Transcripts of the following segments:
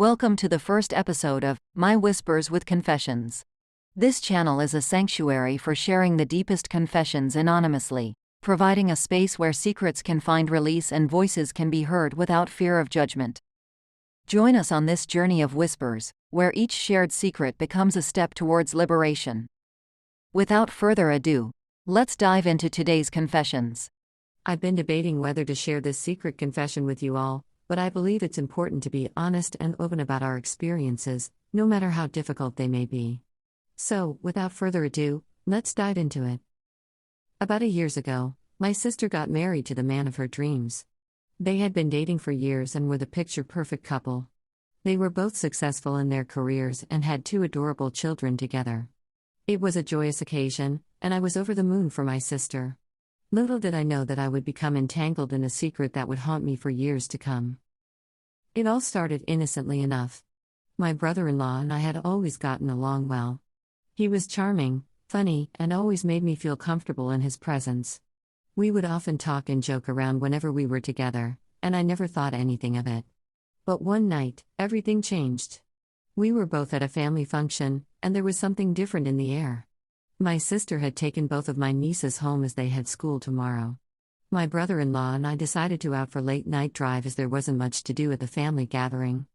Welcome to the first episode of My Whispers with Confessions. This channel is a sanctuary for sharing the deepest confessions anonymously, providing a space where secrets can find release and voices can be heard without fear of judgment. Join us on this journey of whispers, where each shared secret becomes a step towards liberation. Without further ado, let's dive into today's confessions. I've been debating whether to share this secret confession with you all, but I believe it's important to be honest and open about our experiences, no matter how difficult they may be. So, without further ado, let's dive into it. About 8 years ago, my sister got married to the man of her dreams. They had been dating for years and were the picture-perfect couple. They were both successful in their careers and had 2 adorable children together. It was a joyous occasion, and I was over the moon for my sister. Little did I know that I would become entangled in a secret that would haunt me for years to come. It all started innocently enough. My brother-in-law and I had always gotten along well. He was charming, funny, and always made me feel comfortable in his presence. We would often talk and joke around whenever we were together, and I never thought anything of it. But one night, everything changed. We were both at a family function, and there was something different in the air. My sister had taken both of my nieces home as they had school tomorrow. My brother-in-law and I decided to out for late-night drive as there wasn't much to do at the family gathering.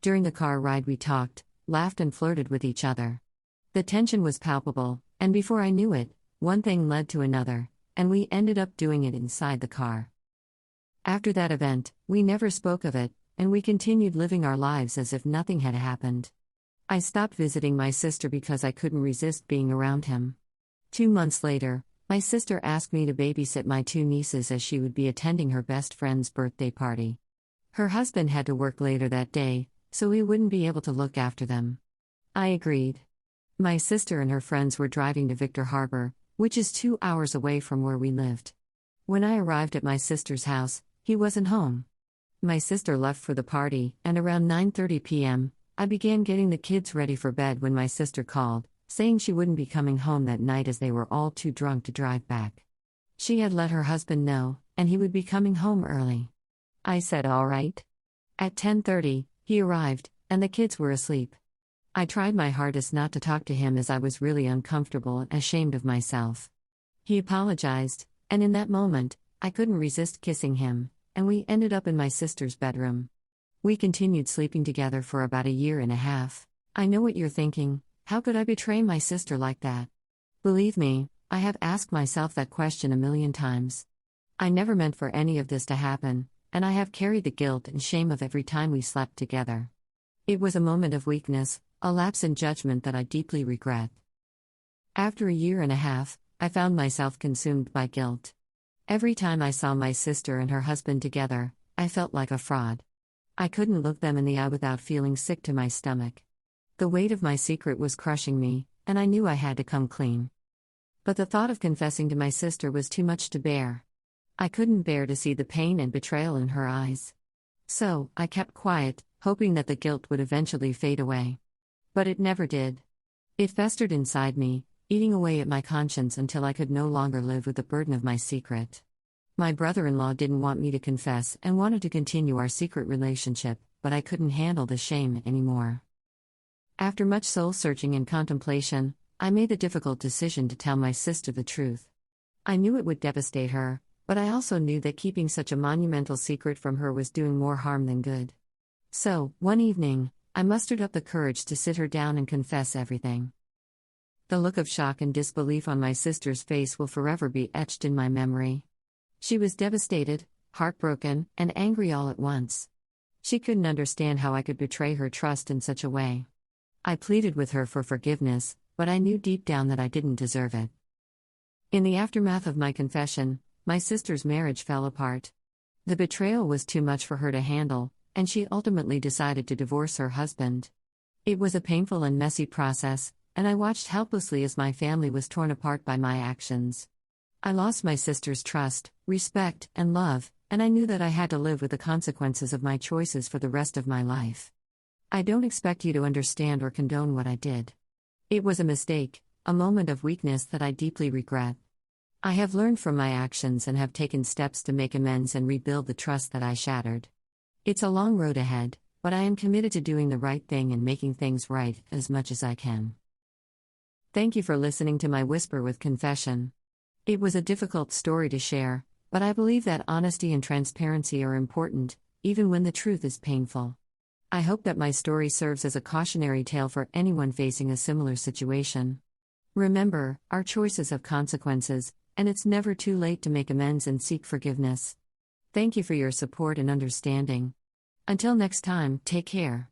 During the car ride we talked, laughed and flirted with each other. The tension was palpable, and before I knew it, one thing led to another, and we ended up doing it inside the car. After that event, we never spoke of it, and we continued living our lives as if nothing had happened. I stopped visiting my sister because I couldn't resist being around him. 2 months later, my sister asked me to babysit my 2 nieces as she would be attending her best friend's birthday party. Her husband had to work later that day, so he wouldn't be able to look after them. I agreed. My sister and her friends were driving to Victor Harbor, which is 2 hours away from where we lived. When I arrived at my sister's house, he wasn't home. My sister left for the party, and around 9:30 p.m., I began getting the kids ready for bed when my sister called, saying she wouldn't be coming home that night as they were all too drunk to drive back. She had let her husband know, and he would be coming home early. I said all right. At 10:30, he arrived, and the kids were asleep. I tried my hardest not to talk to him as I was really uncomfortable and ashamed of myself. He apologized, and in that moment, I couldn't resist kissing him, and we ended up in my sister's bedroom. We continued sleeping together for about 1.5 years. I know what you're thinking, how could I betray my sister like that? Believe me, I have asked myself that question 1,000,000 times. I never meant for any of this to happen, and I have carried the guilt and shame of every time we slept together. It was a moment of weakness, a lapse in judgment that I deeply regret. After 1.5 years, I found myself consumed by guilt. Every time I saw my sister and her husband together, I felt like a fraud. I couldn't look them in the eye without feeling sick to my stomach. The weight of my secret was crushing me, and I knew I had to come clean. But the thought of confessing to my sister was too much to bear. I couldn't bear to see the pain and betrayal in her eyes. So, I kept quiet, hoping that the guilt would eventually fade away. But it never did. It festered inside me, eating away at my conscience until I could no longer live with the burden of my secret. My brother-in-law didn't want me to confess and wanted to continue our secret relationship, but I couldn't handle the shame anymore. After much soul-searching and contemplation, I made the difficult decision to tell my sister the truth. I knew it would devastate her, but I also knew that keeping such a monumental secret from her was doing more harm than good. So, one evening, I mustered up the courage to sit her down and confess everything. The look of shock and disbelief on my sister's face will forever be etched in my memory. She was devastated, heartbroken, and angry all at once. She couldn't understand how I could betray her trust in such a way. I pleaded with her for forgiveness, but I knew deep down that I didn't deserve it. In the aftermath of my confession, my sister's marriage fell apart. The betrayal was too much for her to handle, and she ultimately decided to divorce her husband. It was a painful and messy process, and I watched helplessly as my family was torn apart by my actions. I lost my sister's trust, respect, and love, and I knew that I had to live with the consequences of my choices for the rest of my life. I don't expect you to understand or condone what I did. It was a mistake, a moment of weakness that I deeply regret. I have learned from my actions and have taken steps to make amends and rebuild the trust that I shattered. It's a long road ahead, but I am committed to doing the right thing and making things right as much as I can. Thank you for listening to my Whisper with Confession. It was a difficult story to share, but I believe that honesty and transparency are important, even when the truth is painful. I hope that my story serves as a cautionary tale for anyone facing a similar situation. Remember, our choices have consequences, and it's never too late to make amends and seek forgiveness. Thank you for your support and understanding. Until next time, take care.